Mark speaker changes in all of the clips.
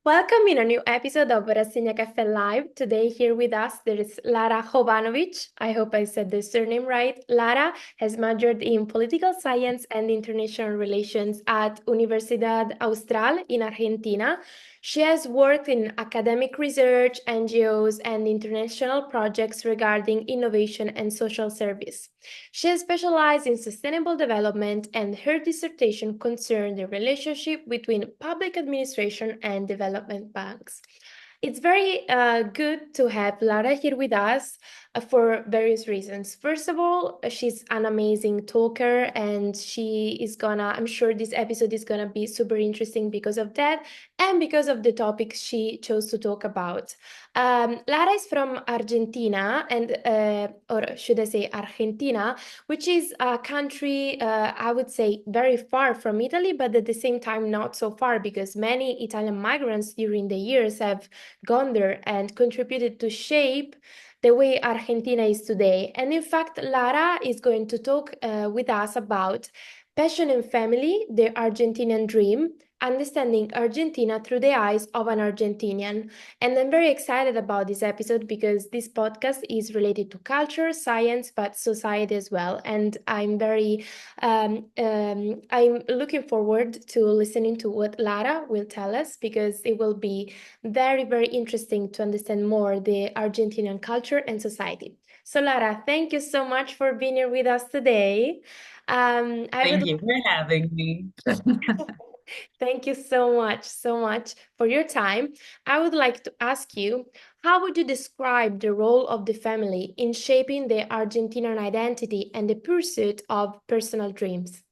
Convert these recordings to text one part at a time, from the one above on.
Speaker 1: Welcome in a new episode of Rassegna Caffè Live. Today, here with us, there is Lara Jovanovich. I hope I said the surname right. Lara has majored in political science and international relations at Universidad Austral in Argentina. She has worked in academic research, NGOs, and international projects regarding innovation and social service. She has specialized in sustainable development, and her dissertation concerned the relationship between public administration and development banks. It's very good to have Lara here with us for various reasons. First of all, she's an amazing talker, and I'm sure this episode is gonna be super interesting because of that and because of the topics she chose to talk about. Lara is from Argentina, or should I say Argentina, which is a country, I would say, very far from Italy, but at the same time, not so far because many Italian migrants during the years have gone there and contributed to shape the way Argentina is today. And in fact, Lara is going to talk with us about passion and family, the Argentinian dream, understanding Argentina through the eyes of an Argentinian. And I'm very excited about this episode because this podcast is related to culture, science, but society as well. And I'm looking forward to listening to what Lara will tell us because it will be very, very interesting to understand more the Argentinian culture and society. So, Lara, thank you so much for being here with us today. I would
Speaker 2: Thank you for having me.
Speaker 1: Thank you so much for your time. I would like to ask you, how would you describe the role of the family in shaping the Argentinian identity and the pursuit of personal dreams?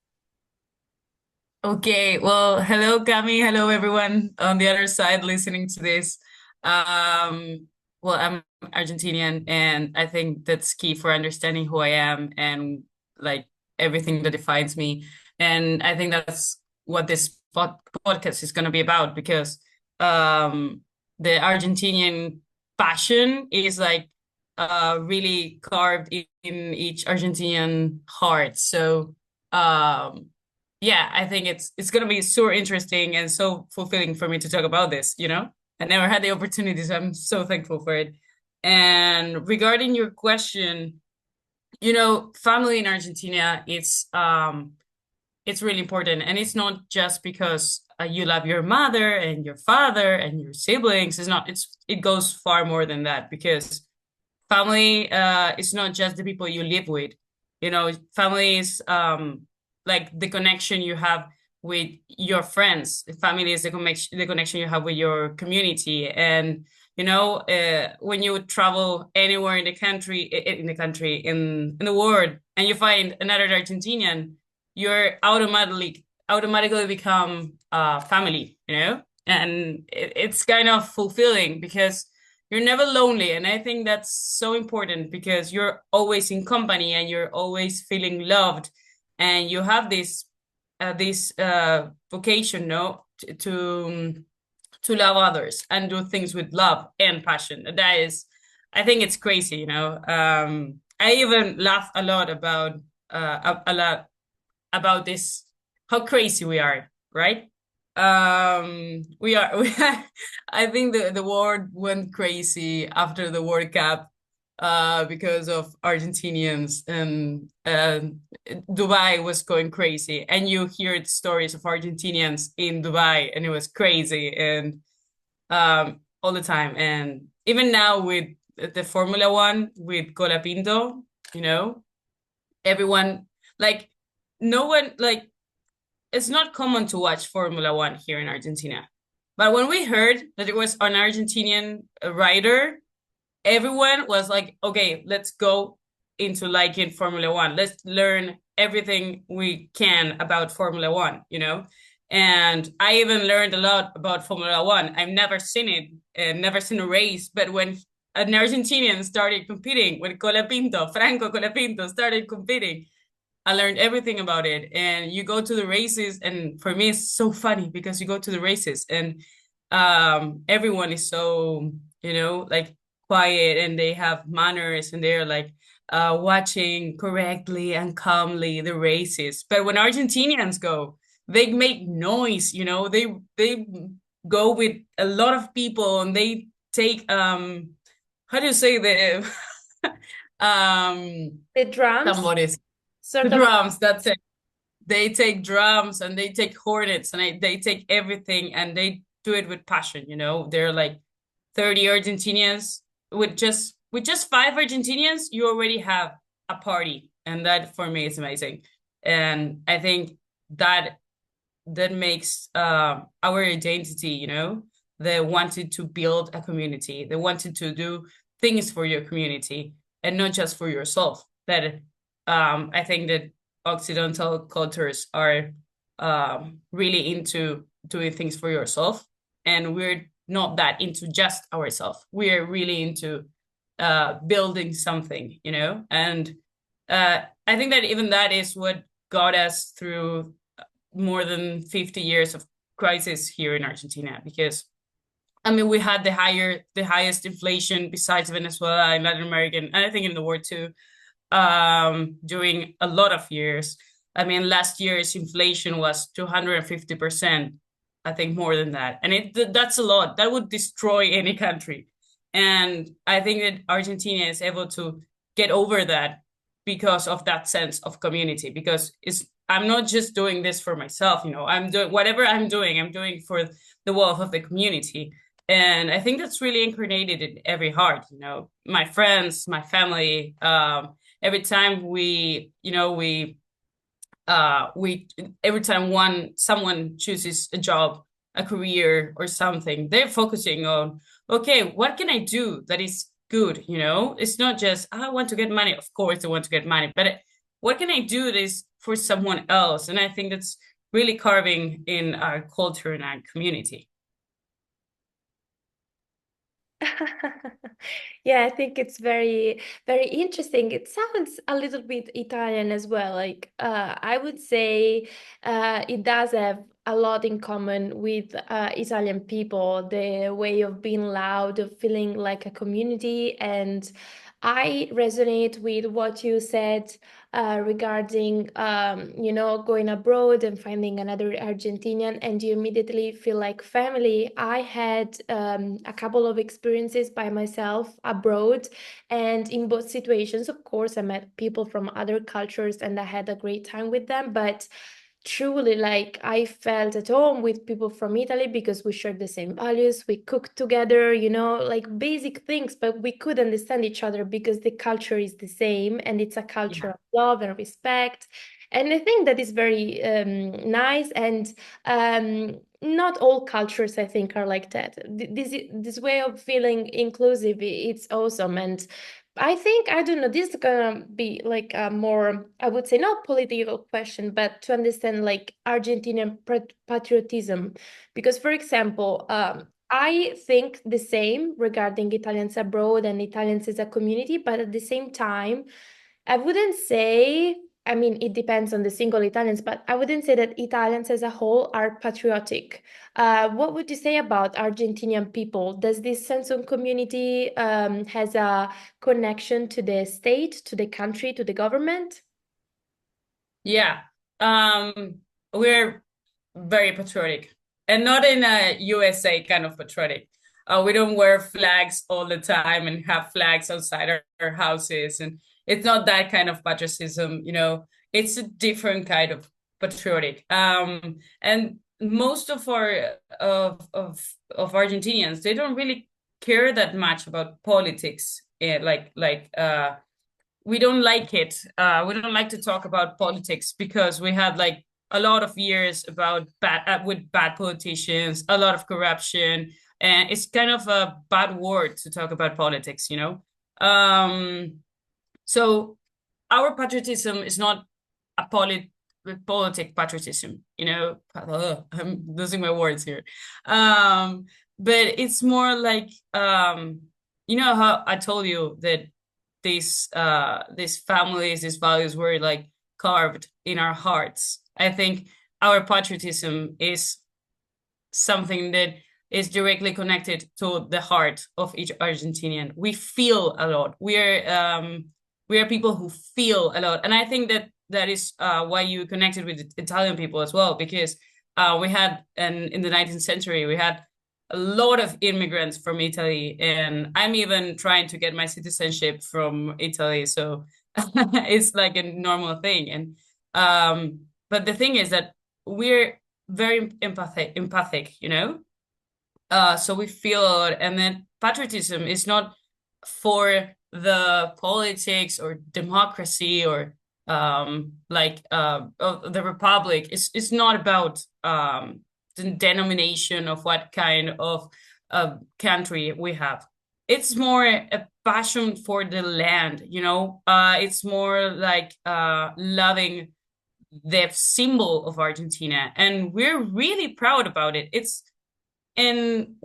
Speaker 2: Okay, well, hello, Cami. Hello, everyone on the other side listening to this. Well, I'm Argentinian, and I think that's key for understanding who I am and like everything that defines me. And I think that's what this podcast is going to be about because the Argentinian passion is like really carved in each Argentinian heart. So, yeah, I think it's gonna be so interesting and so fulfilling for me to talk about this, you know? I never had the opportunity, so I'm so thankful for it. And regarding your question, family in Argentina, it's really important. And it's not just because you love your mother and your father and your siblings. It goes far more than that because family is not just the people you live with. Family is like the connection you have with your friends. Family is the connection you have with your community. And when you travel anywhere in the world, and you find another Argentinian, you're automatically become family. And it's kind of fulfilling because you're never lonely. And I think that's so important because you're always in company and you're always feeling loved, and you have this vocation, no, to love others and do things with love and passion. That is, I think it's crazy. I even laugh a lot about this, how crazy we are, right? I think the world went crazy after the World Cup because of Argentinians, and Dubai was going crazy, and you hear stories of Argentinians in Dubai, and it was crazy, and all the time. And even now with the Formula One with Colapinto, everyone, like, no one, like, it's not common to watch Formula One here in Argentina. But when we heard that it was an Argentinian rider, everyone was like, okay, let's go into liking Formula One. Let's learn everything we can about Formula One. And I even learned a lot about Formula One. I've never seen it and never seen a race, but when an Argentinian started competing, when Franco Colapinto started competing, I learned everything about it. And you go to the races, and for me, it's so funny because you go to the races and everyone is so, like quiet, and they have manners, and they're like watching correctly and calmly the races. But when Argentinians go, they make noise, they go with a lot of people and they take how do you say the
Speaker 1: The drums,
Speaker 2: somebody's the
Speaker 1: sort of.
Speaker 2: drums, that's it. They take drums and they take hornets and they take everything and they do it with passion, you know. They're like 30 Argentinians with just five Argentinians, you already have a party. And that for me is amazing. And I think that that makes our identity, you know. They wanted to build a community. They wanted to do things for your community and not just for yourself. That I think that Occidental cultures are really into doing things for yourself, and we're not that into just ourselves. We're really into building something, you know. And I think that even that is what got us through more than 50 years of crisis here in Argentina, because I mean we had the highest inflation besides Venezuela and Latin America, and I think in the world too, during a lot of years. I mean last year's inflation was 250%, I think more than that. And that's a lot. That would destroy any country. And I think that Argentina is able to get over that because of that sense of community, because it's I'm not just doing this for myself, you know. I'm doing whatever I'm doing for the wealth of the community. And I think that's really incarnated in every heart, you know. My friends, my family, every time we every time someone chooses a job, a career or something, they're focusing on, okay, what can I do that is good, you know? It's not just I want to get money. Of course I want to get money, but what can I do that is for someone else? And I think that's really carving in our culture and our community.
Speaker 1: Yeah, I think it's very, very interesting. It sounds a little bit Italian as well. Like, I would say it does have a lot in common with Italian people, the way of being loud, of feeling like a community. And I resonate with what you said regarding, going abroad and finding another Argentinian, and you immediately feel like family. I had a couple of experiences by myself abroad, and in both situations, of course, I met people from other cultures and I had a great time with them. But truly, like, I felt at home with people from Italy because we shared the same values, we cooked together, like basic things, but we could understand each other because the culture is the same and it's a culture
Speaker 2: Yeah.
Speaker 1: of love and respect. And I think that is very nice. And not all cultures, I think, are like that. This way of feeling inclusive, it's awesome. And I think, I don't know, this is gonna be like a more, I would say, not political question, but to understand like Argentinian patriotism. Because, for example, I think the same regarding Italians abroad and Italians as a community, but at the same time, I wouldn't say, I mean, it depends on the single Italians, but I wouldn't say that Italians as a whole are patriotic. What would you say about Argentinian people? Does this sense of community has a connection to the state, to the country, to the government?
Speaker 2: Yeah. We're very patriotic, and not in a USA kind of patriotic. We don't wear flags all the time and have flags outside our houses, and it's not that kind of patriotism, you know. It's a different kind of patriotic. And most of our of Argentinians, they don't really care that much about politics. We don't like it. We don't like to talk about politics because we had like a lot of years about with bad politicians, a lot of corruption, and it's kind of a bad word to talk about politics, you know. So our patriotism is not a politic patriotism, you know. I'm losing my words here. But it's more like you know how I told you that these families, these values were like carved in our hearts. I think our patriotism is something that is directly connected to the heart of each Argentinian. We feel a lot. We are people who feel a lot, and I think that that is why you connected with Italian people as well, because we had, and in the 19th century we had a lot of immigrants from Italy, and I'm even trying to get my citizenship from Italy. So it's like a normal thing. And but the thing is that we're very empathic, you know? So we feel it, and then patriotism is not for the politics or democracy or of the republic. It's not about the denomination of what kind of country we have. It's more a passion for the land, you know. It's more like loving the symbol of Argentina, and we're really proud about it. It's in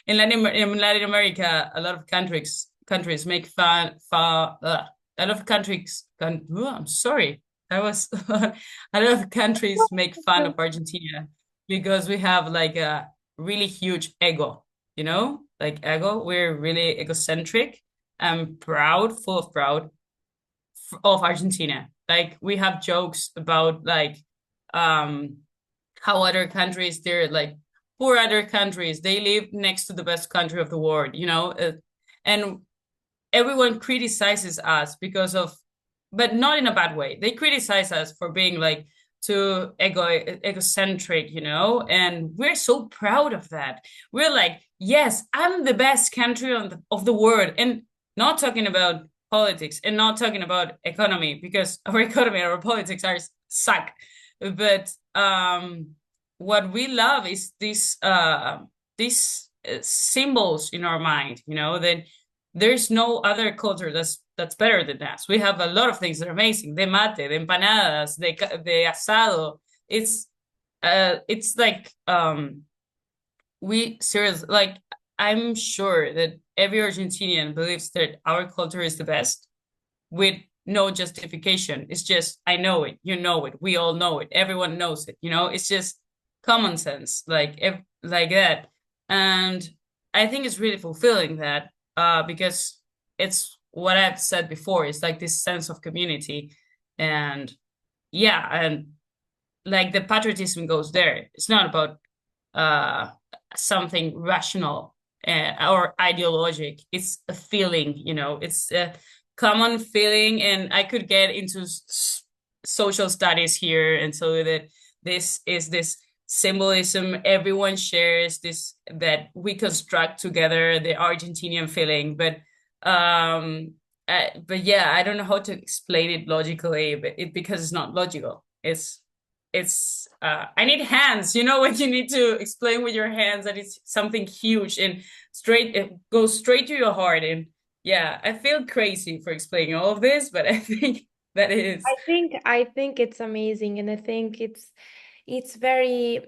Speaker 2: in Latin America, a lot of countries make a lot of I'm sorry, that was a lot of countries make fun of Argentina because we have like a really huge ego, you know, like ego. We're really egocentric and proud, full of proud of Argentina. Like we have jokes about like um how other countries, they're like poor other countries, they live next to the best country of the world, you know. And everyone criticizes us because of, but not in a bad way, they criticize us for being like too egocentric, you know. And we're so proud of that. We're like, yes, I'm the best country of the world. And not talking about politics and not talking about economy, because our economy and our politics are suck. But what we love is these symbols in our mind, you know, that there's no other culture that's better than us. We have a lot of things that are amazing. The mate, the empanadas, the asado. It's like we seriously, like, I'm sure that every Argentinian believes that our culture is the best with no justification. It's just, I know it, you know it, we all know it, everyone knows it, you know. It's just common sense, like like that. And I think it's really fulfilling that because it's what I've said before. It's like this sense of community, and yeah, and like the patriotism goes there. It's not about uh something rational or ideologic. It's a feeling, you know. It's a common feeling, and I could get into social studies here, and so that this is this symbolism everyone shares, this that we construct together, the Argentinian feeling. But yeah, I don't know how to explain it logically, but because it's not logical. It's I need hands, you know, when you need to explain with your hands that it's something huge and straight, it goes straight to your heart. And yeah, I feel crazy for explaining all of this, but I think that is.
Speaker 1: I think it's amazing, and I think it's very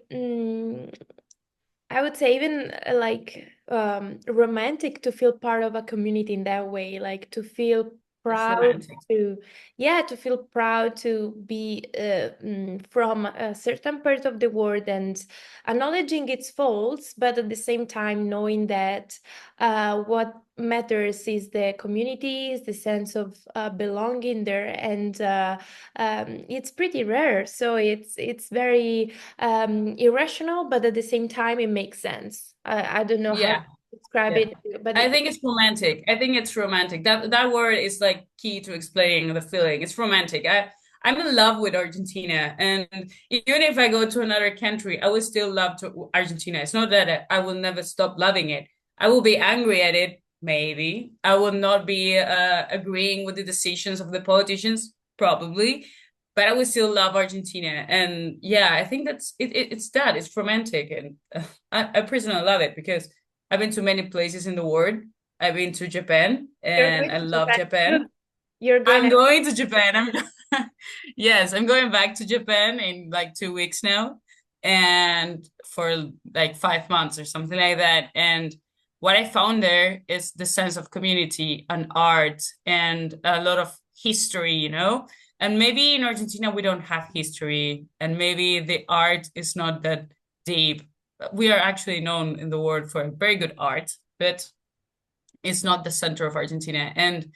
Speaker 1: I would say even like romantic to feel part of a community in that way, like to feel
Speaker 2: It's
Speaker 1: proud
Speaker 2: romantic.
Speaker 1: to, yeah, to feel proud to be from a certain part of the world and acknowledging its faults, but at the same time knowing that what matters is the community, is the sense of belonging there, and it's pretty rare. So it's very irrational, but at the same time, it makes sense. I don't know how to
Speaker 2: Yeah.
Speaker 1: describe
Speaker 2: Yeah.
Speaker 1: it, but
Speaker 2: I think it's romantic. I think it's romantic. That word is like key to explaining the feeling. It's romantic. I'm in love with Argentina, and even if I go to another country, I will still love to Argentina. It's not that I will never stop loving it. I will be angry at it, maybe. I will not be agreeing with the decisions of the politicians, probably, but I will still love Argentina. And yeah, I think it's that. It's romantic, and I personally love it because I've been to many places in the world. I've been to Japan
Speaker 1: you're
Speaker 2: and
Speaker 1: going
Speaker 2: I
Speaker 1: to
Speaker 2: love
Speaker 1: Japan.
Speaker 2: Japan.
Speaker 1: You're going
Speaker 2: I'm
Speaker 1: to.
Speaker 2: going to Japan. Yes, I'm going back to Japan in like 2 weeks now, and for like 5 months or something like that. And what I found there is the sense of community and art and a lot of history, you know. And maybe in Argentina we don't have history, and maybe the art is not that deep. We are actually known in the world for very good art, but it's not the center of Argentina. And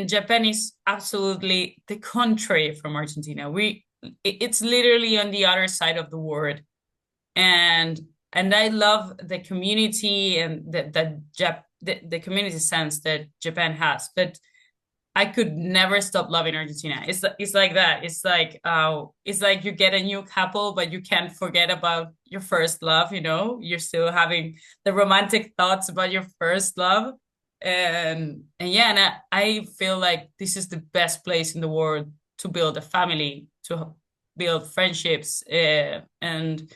Speaker 2: Japan is absolutely the contrary from Argentina. It's literally on the other side of the world. And And I love the community and the community sense that Japan has. But I could never stop loving Argentina. It's like that. It's like you get a new couple, but you can't forget about your first love, you know? You're still having the romantic thoughts about your first love. And yeah, and I feel like this is the best place in the world to build a family, to build friendships, and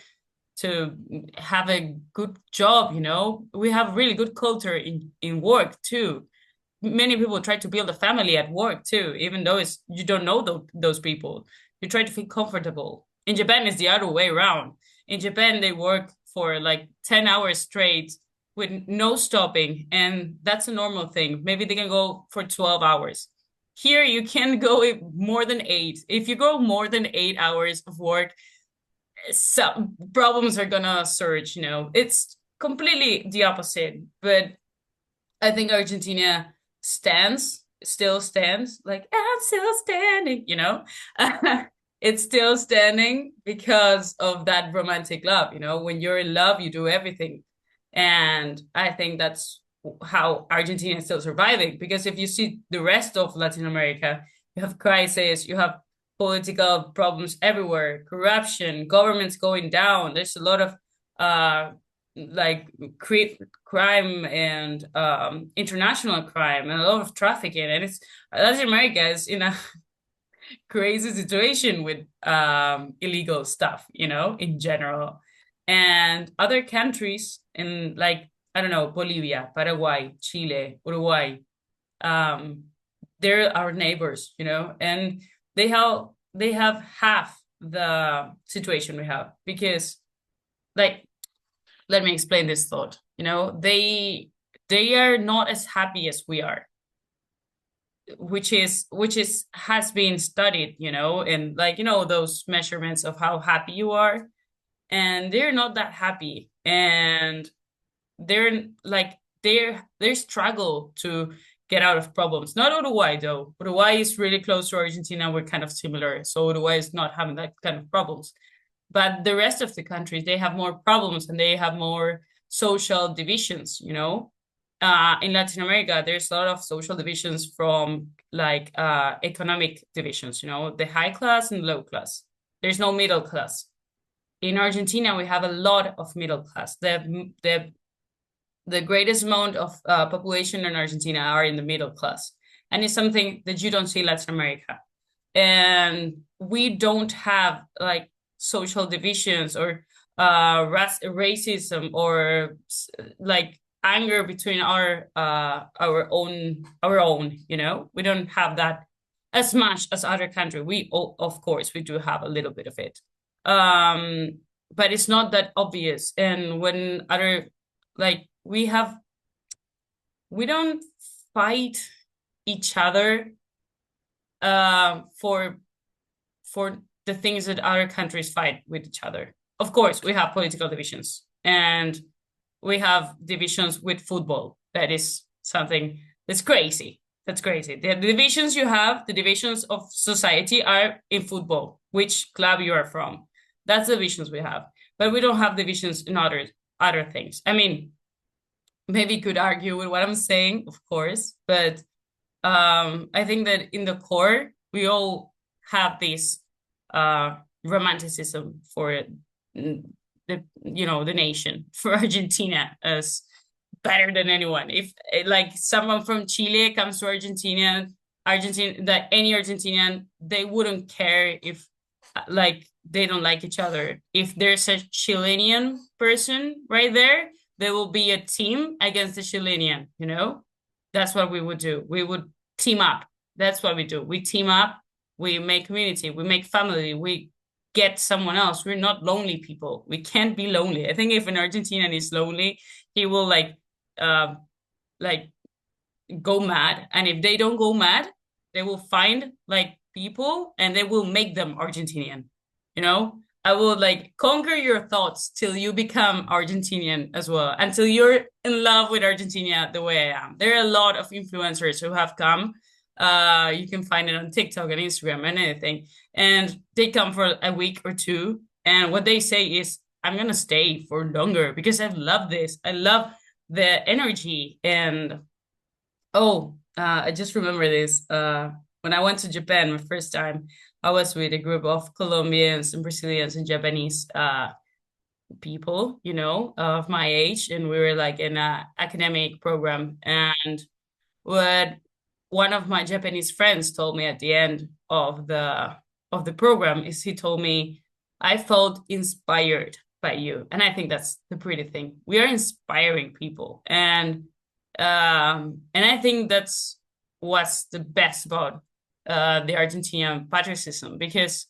Speaker 2: to have a good job, you know? We have really good culture in work too. Many people try to build a family at work too, even though it's you don't know those people. You try to feel comfortable. In Japan, it's the other way around. In Japan, they work for like 10 hours straight with no stopping, and that's a normal thing. Maybe they can go for 12 hours. Here, you can go more than 8. If you go more than 8 hours of work, some problems are gonna surge, you know. It's completely the opposite. But I think Argentina still stands, like I'm still standing, you know. It's still standing because of that romantic love, you know. When you're in love, you do everything. And I think that's how Argentina is still surviving. Because if you see the rest of Latin America, you have crisis, you have political problems everywhere, corruption, governments going down. There's a lot of uh like crime and international crime and a lot of trafficking, and it's Latin America is in a crazy situation with illegal stuff, you know, in general. And other countries in, like, I don't know, Bolivia, Paraguay, Chile, Uruguay, um they're our neighbors, you know, and they have half the situation we have, because, like, let me explain this thought. You know, they are not as happy as we are, which is has been studied, you know, and, like, you know, those measurements of how happy you are, and they're not that happy, and they're like they struggle to get out of problems. Not Uruguay though. Uruguay is really close to Argentina. We're kind of similar, so Uruguay is not having that kind of problems. But the rest of the countries, they have more problems and they have more social divisions, you know. In Latin America, there's a lot of social divisions from, like, economic divisions, you know, the high class and low class. There's no middle class. In Argentina, we have a lot of middle class. The greatest amount of population in Argentina are in the middle class. And it's something that you don't see in Latin America. And we don't have, like, social divisions or racism or, like, anger between our own, you know. We don't have that as much as other countries. Of course, we do have a little bit of it, but it's not that obvious. And when other, like, we don't fight each other for the things that other countries fight with each other. Of course, we have political divisions, and we have divisions with football. That is something that's crazy. That's crazy. The divisions you have, the divisions of society, are in football, which club you are from. That's the divisions we have. But we don't have divisions in other things. I mean, maybe you could argue with what I'm saying, of course, but I think that in the core, we all have this romanticism for the nation, for Argentina, as better than anyone. If, like, someone from Chile comes to Argentina, that any Argentinian, they wouldn't care if, like, they don't like each other. If there's a Chilean person right there, there will be a team against the Chilean, you know? That's what we would do. We would team up. That's what we do. We team up, we make community, we make family, we get someone else. We're not lonely people. We can't be lonely. I think if an Argentinian is lonely, he will, like go mad. And if they don't go mad, they will find, like, people and they will make them Argentinian. You know? I will, like, conquer your thoughts till you become Argentinian as well, until you're in love with Argentina the way I am. There are a lot of influencers who have come. You can find it on TikTok and Instagram and anything. And they come for a week or two. And what they say is, I'm gonna stay for longer because I love this. I love the energy. And I just remember this. When I went to Japan my first time, I was with a group of Colombians and Brazilians and Japanese people, of my age, and we were like in a academic program. And what one of my Japanese friends told me at the end of the program is he told me, I felt inspired by you. And I think that's the pretty thing. We are inspiring people. And I think that's what's the best about the Argentinian patriotism, because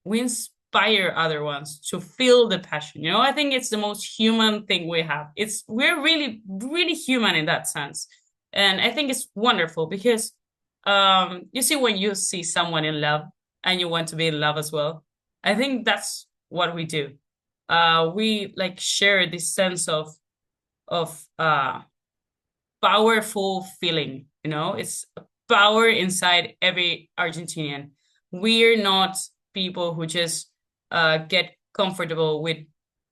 Speaker 2: we inspire other ones to feel the passion. I think it's the most human thing we have. We're really, really human in that sense. And I think it's wonderful because you see, when you see someone in love and you want to be in love as well, I think that's what we do. We like share this sense of powerful feeling. It's power inside every Argentinian. We're not people who just get comfortable with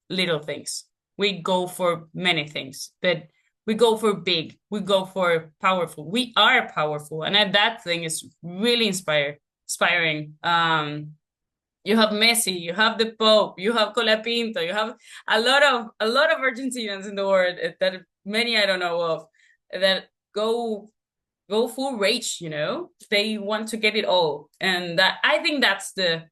Speaker 2: little things. We go for many things, but we go for big, we go for powerful. We are powerful, and that thing is really inspiring. You have Messi, you have the Pope, you have Colapinto, you have a lot of Argentinians in the world that many I don't know of, that go full rage. They want to get it all, and that I think that's the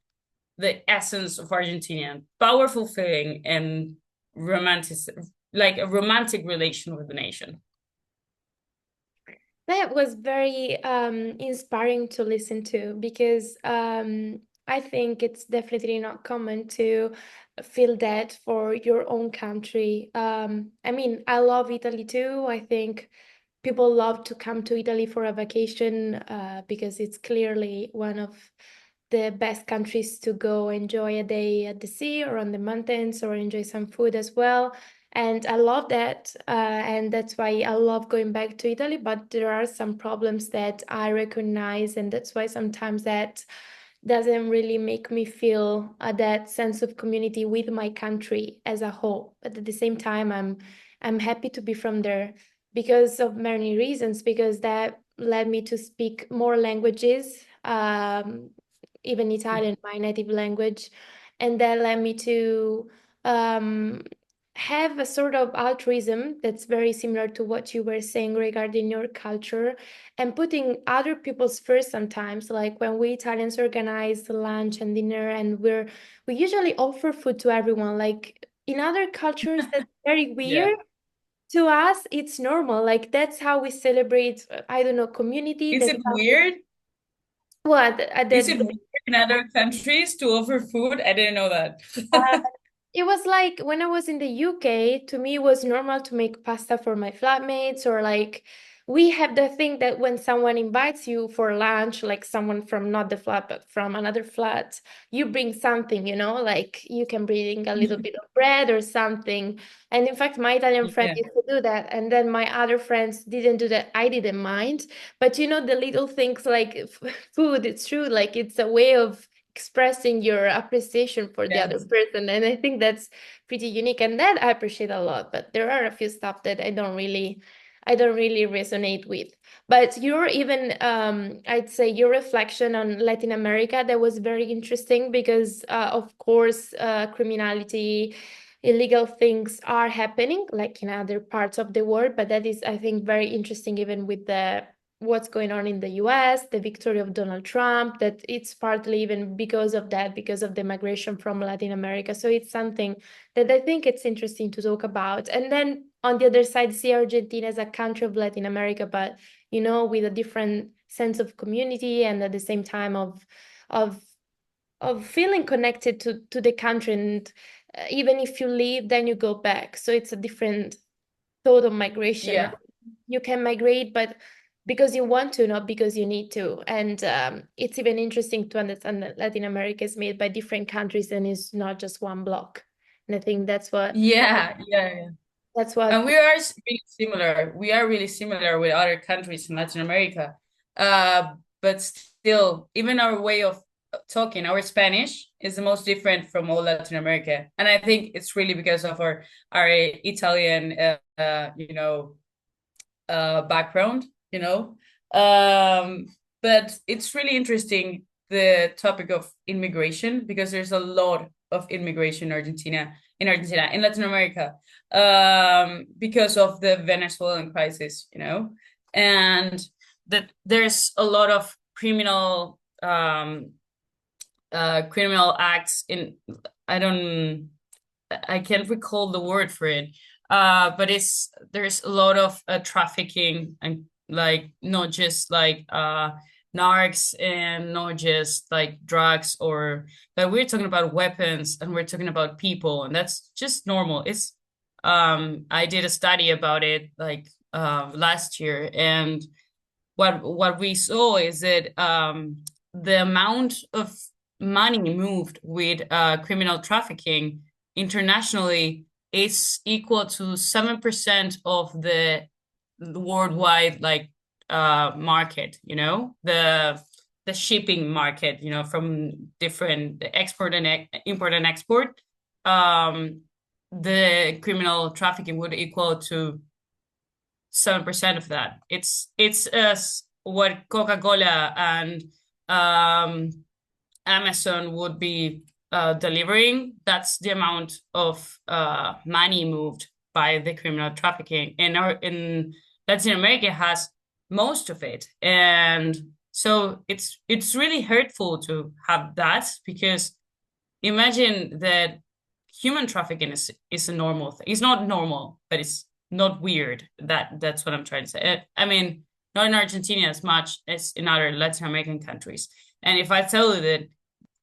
Speaker 2: essence of Argentinian powerful feeling and romantic, like a romantic relation with the nation.
Speaker 1: That was very inspiring to listen to, because I think it's definitely not common to feel that for your own country. I mean, I love Italy too. I think people love to come to Italy for a vacation because it's clearly one of the best countries to go enjoy a day at the sea or on the mountains, or enjoy some food as well. And I love that. And that's why I love going back to Italy. But there are some problems that I recognize. And that's why sometimes that doesn't really make me feel that sense of community with my country as a whole. But at the same time, I'm happy to be from there because of many reasons, because that led me to speak more languages, even Italian, my native language. And that led me to um, have a sort of altruism that's very similar to what you were saying regarding your culture, and putting other people's first sometimes. Like when we Italians organize lunch and dinner, and we usually offer food to everyone. Like in other cultures, that's very
Speaker 2: Yeah.
Speaker 1: weird. To us, it's normal. Like that's how we celebrate, I don't know, community.
Speaker 2: Is
Speaker 1: That's
Speaker 2: it
Speaker 1: how
Speaker 2: weird?
Speaker 1: what
Speaker 2: Is it weird in other countries to offer food? I didn't know that.
Speaker 1: uh, it was like when I was in the UK, to me, it was normal to make pasta for my flatmates, or like we have the thing that when someone invites you for lunch, like someone from not the flat, but from another flat, you bring something, like you can bring a little bit of bread or something. And in fact, my Italian friend
Speaker 2: Yeah.
Speaker 1: used to do that. And then my other friends didn't do that. I didn't mind. But the little things like food, it's true. Like it's a way of expressing your appreciation for the other
Speaker 2: Yes.
Speaker 1: person, and I think that's pretty unique, and that I appreciate a lot. But there are a few stuff that I don't really resonate with. But I'd say your reflection on Latin America, that was very interesting, because of course criminality, illegal things are happening like in other parts of the world, but that is, I think, very interesting, even with the what's going on in the US, the victory of Donald Trump, that it's partly even because of that, because of the migration from Latin America. So it's something that I think it's interesting to talk about. And then on the other side, see Argentina as a country of Latin America, but with a different sense of community, and at the same time of feeling connected to the country. And even if you leave, then you go back. So it's a different thought of migration.
Speaker 2: Yeah.
Speaker 1: You can migrate, but because you want to, not because you need to. And it's even interesting to understand that Latin America is made by different countries and is not just one block. And I think that's what
Speaker 2: Yeah. Yeah.
Speaker 1: that's
Speaker 2: And
Speaker 1: what
Speaker 2: we are really similar. We are really similar with other countries in Latin America. But still, even our way of talking, our Spanish is the most different from all Latin America, and I think it's really because of our Italian, background, you know. But it's really interesting, the topic of immigration, because there's a lot of immigration in Argentina, in Latin America, because of the Venezuelan crisis, you know, and that there's a lot of criminal acts in, I can't recall the word for it, but there's a lot of trafficking, and like not just like narcs, and not just like drugs, but we're talking about weapons, and we're talking about people, and that's just normal. It's I did a study about it like last year, and what we saw is that the amount of money moved with criminal trafficking internationally is equal to 7% of the worldwide like market, you know, the shipping market, you know, from different export and import and export. The criminal trafficking would equal to 7% of that. It's what Coca-Cola and Amazon would be delivering. That's the amount of money moved by the criminal trafficking. In Latin America has most of it, and so it's really hurtful to have that, because imagine that human trafficking is a normal thing. It's not normal, but it's not weird. That's what I'm trying to say. I mean, not in Argentina as much as in other Latin American countries. And if I tell you that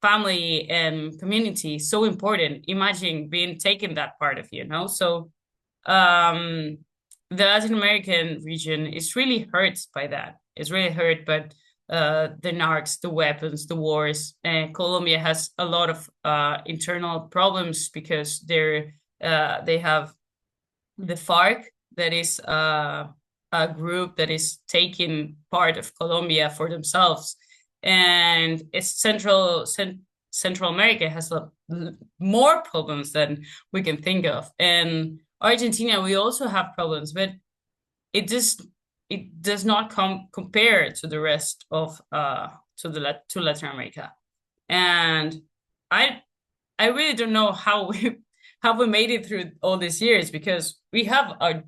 Speaker 2: family and community is so important, imagine being taken that part of you, you know? So the Latin American region is really hurt by that. It's really hurt, but the narcs, the weapons, the wars. And Colombia has a lot of internal problems, because they have the FARC, that is a group that is taking part of Colombia for themselves, and it's Central America has more problems than we can think of. And Argentina, we also have problems, but it does not compare to the rest of to Latin America. And I really don't know how we made it through all these years, because we had our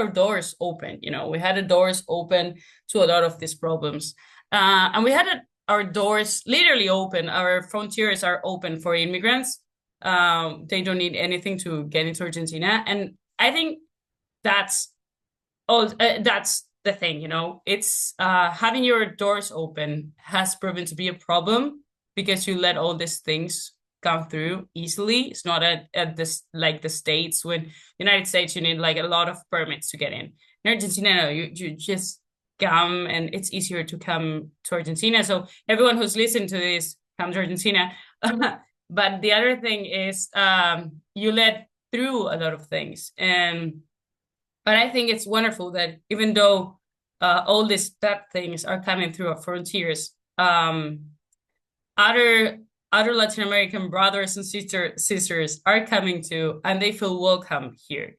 Speaker 2: doors open, you know, we had the doors open to a lot of these problems, and we had our doors literally open. Our frontiers are open for immigrants. They don't need anything to get into Argentina, and I think that's that's the thing, you know. It's having your doors open has proven to be a problem, because you let all these things come through easily. It's not at this like the States. When United States, you need like a lot of permits to get in. In Argentina, no, you just come, and it's easier to come to Argentina. So everyone who's listening to this, come to Argentina. But the other thing is you let through a lot of things. But I think it's wonderful that even though all these bad things are coming through our frontiers, other Latin American brothers and sisters are coming too, and they feel welcomed here.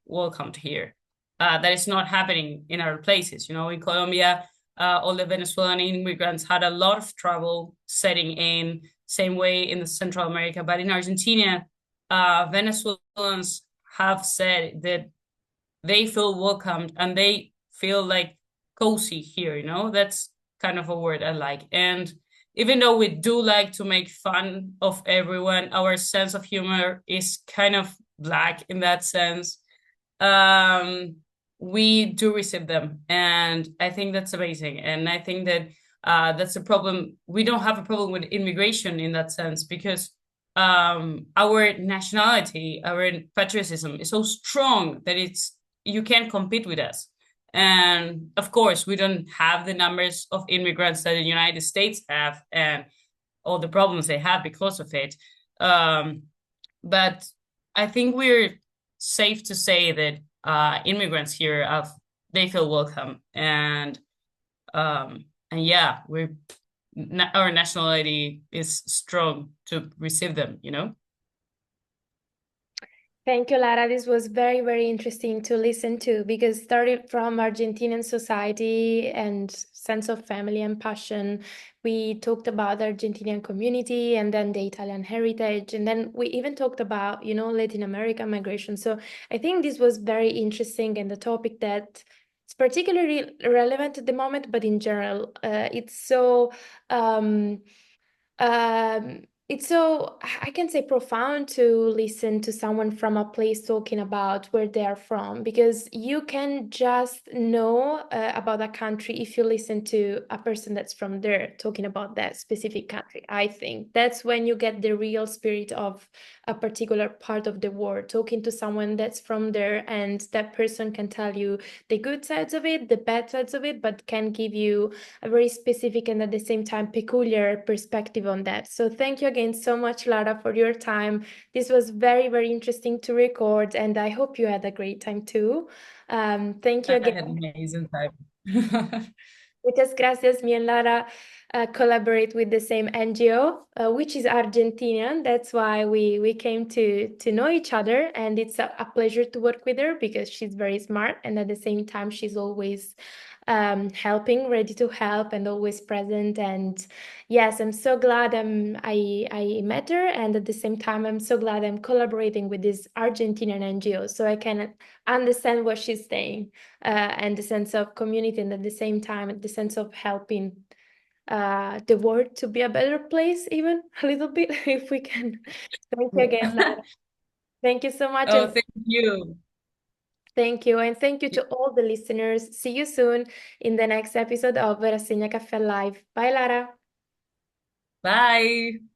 Speaker 2: That is not happening in other places. You know, in Colombia, all the Venezuelan immigrants had a lot of trouble setting in. Same way in the Central America, but in Argentina, Venezuelans have said that they feel welcomed and they feel like cozy here. You know, that's kind of a word I like. And even though we do like to make fun of everyone, our sense of humor is kind of black in that sense. We do receive them, and I think that's amazing. And I think that that's a problem. We don't have a problem with immigration in that sense, because our nationality, our patriotism is so strong that you can't compete with us. And of course, we don't have the numbers of immigrants that the United States have, and all the problems they have because of it. But I think we're safe to say that immigrants here they feel welcome, and yeah, our nationality is strong to receive them, you know?
Speaker 1: Thank you, Lara. This was very, very interesting to listen to because started from Argentinian society and sense of family and passion. We talked about the Argentinian community and then the Italian heritage. And then we even talked about, Latin American migration. So I think this was very interesting and the topic that it's particularly relevant at the moment, but in general, um, it's so, I can say, profound to listen to someone from a place talking about where they're from, because you can just know about a country if you listen to a person that's from there talking about that specific country. I think that's when you get the real spirit of a particular part of the world, talking to someone that's from there, and that person can tell you the good sides of it, the bad sides of it, but can give you a very specific and at the same time peculiar perspective on that. So thank you again so much, Lara, for your time. This was very, very interesting to record, and I hope you had a great time too. Thank you
Speaker 2: I
Speaker 1: again.
Speaker 2: had an amazing time.
Speaker 1: Muchas gracias. Me and Lara collaborate with the same NGO, which is Argentinian. That's why we came to know each other, and it's a pleasure to work with her because she's very smart, and at the same time she's always helping, ready to help, and always present. And yes, I'm so glad I met her, and at the same time I'm so glad I'm collaborating with this Argentinian NGO, so I can understand what she's saying, and the sense of community, and at the same time the sense of helping the world to be a better place, even a little bit, if we can. Thank you again, Lara. Thank you so much,
Speaker 2: Oh,
Speaker 1: and
Speaker 2: thank you.
Speaker 1: thank you, and thank you to all the listeners. See you soon in the next episode of Rassegna Caffè Live. Bye, Lara.
Speaker 2: Bye.